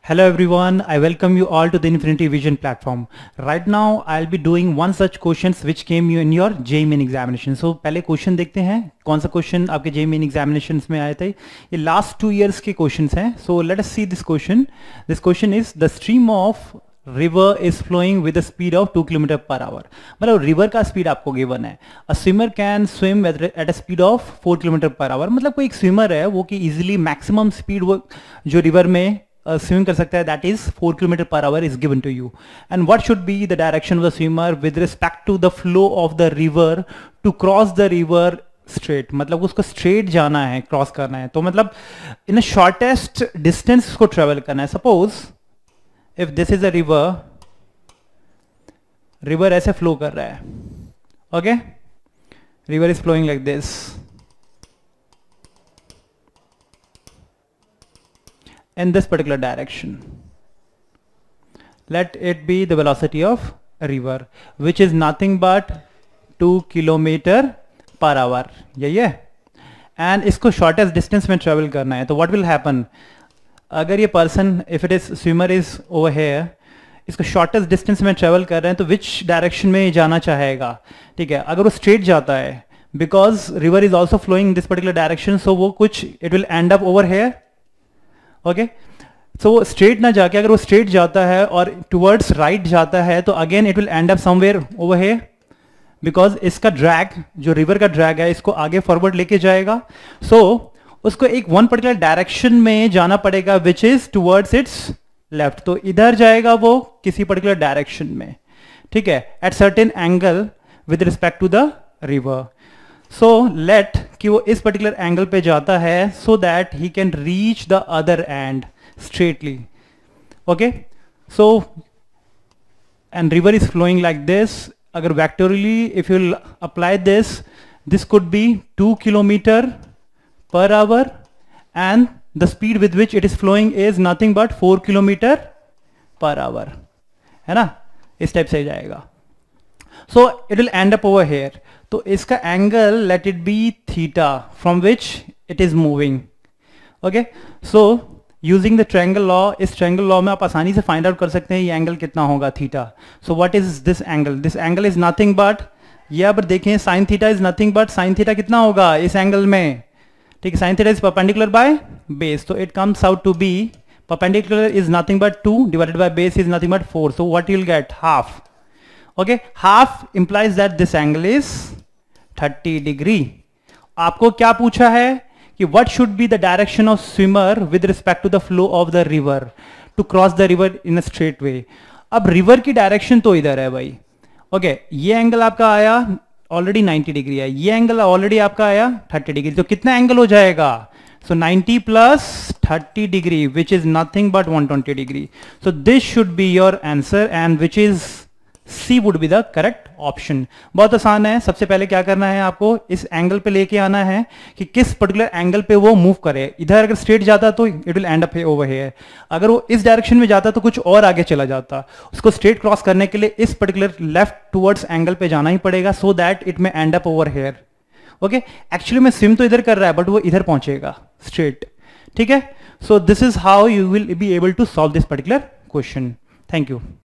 Hello everyone, I welcome you all to the Infinity Vision platform. Right now I'll be doing one such questions which came you in your JEE Main examination. So पहले question देखते हैं कौन सा question आपके JEE Main examinations में आए थे. ये लास्ट 2 years के क्वेश्चंस हैं. So let us see this question. This question is the stream of river is flowing with a speed of 2 km per hour. मतलब रिवर का स्पीड आपको गिवन है. A swimmer can swim at a speed of 4 km per hour. मतलब कोई एक swimmer है वो कि इजिली मैक्सिमम स्पीड वो जो रिवर में स्विमिंग कर सकता है that is 4 km per hour is given to you. And what should be the direction of the swimmer with respect to the flow of the river to cross the river straight. मतलब उसको straight जाना है, cross करना है. तो मतलब इन shortest distance को ट्रेवल करना है. Suppose if this is a river ऐसे फ्लो कर रहा है. Okay, river is flowing like this. In this particular direction, let it be the velocity of a river which is nothing but 2 km per hour. यही है. And इसको shortest distance में travel करना है. तो what will happen? अगर ये person, if it is swimmer is over here, इसको shortest distance में travel कर रहे हैं तो which direction में जाना चाहेगा? ठीक है, अगर वो straight जाता है because river is also flowing in this particular direction, so वो कुछ it will end up over here. Okay, so straight ना जाके अगर वो स्ट्रेट जाता है और टुवर्ड्स राइट जाता है तो again it will and up somewhere over here because इसका ड्रैग जो रिवर का ड्रैग है इसको आगे फॉरवर्ड लेके जाएगा. सो उसको एक वन पर्टिकुलर डायरेक्शन में जाना पड़ेगा which is towards it's left. तो इधर जाएगा वो किसी पर्टिकुलर डायरेक्शन में. ठीक है, at certain angle with respect to the river. So let कि वो इस पर्टिकुलर एंगल पे जाता है so that he can reach the other end straightly. Okay, so and river is flowing like this. अगर vectorially if you apply this could be 2 km per hour and the speed with which it is flowing is nothing but 4 km per hour. है ना, इस type से जाएगा. So it will end up over here. तो इसका angle let it be theta from which it is moving. Okay, so using the triangle law, इस triangle law में आप आसानी से फाइंड आउट कर सकते हैं ये एंगल कितना होगा theta. So what is this angle? This angle is nothing but, ये पर देखें sine theta is nothing but sine theta कितना होगा इस एंगल में. ठीक है, sine theta is perpendicular by base, तो it comes out to be perpendicular is nothing but 2 divided by base is nothing but 4. So what you will get half. Okay, half implies that this angle is 30 degree. आपको क्या पूछा है कि what should be the direction of swimmer with respect to the flow of the river to cross the river in a straight way. अब river की direction तो इधर है भाई. ओके, ये एंगल आपका आया ऑलरेडी 90 डिग्री है, ये एंगल ऑलरेडी आपका आया 30 डिग्री. तो कितना एंगल हो जाएगा? So 90 plus 30 degree which is nothing but 120 degree. So this should be your answer and which is C would be the correct option. बहुत आसान है. सबसे पहले क्या करना है आपको इस एंगल पे लेके आना है कि किस पर्टिकुलर एंगल पे वो मूव करे. इधर अगर स्ट्रेट जाता तो it will and up over here. अगर वो इस डायरेक्शन में जाता तो कुछ और आगे चला जाता. उसको स्ट्रेट क्रॉस करने के लिए इस पर्टिकुलर लेफ्ट टुवर्ड्स एंगल पे जाना ही पड़ेगा सो दैट इट में and up over here. Okay, actually में स्विम तो इधर कर रहा है बट वो इधर पहुंचेगा स्ट्रेट. ठीक है, so this is how you will be able to solve this particular question. Thank you.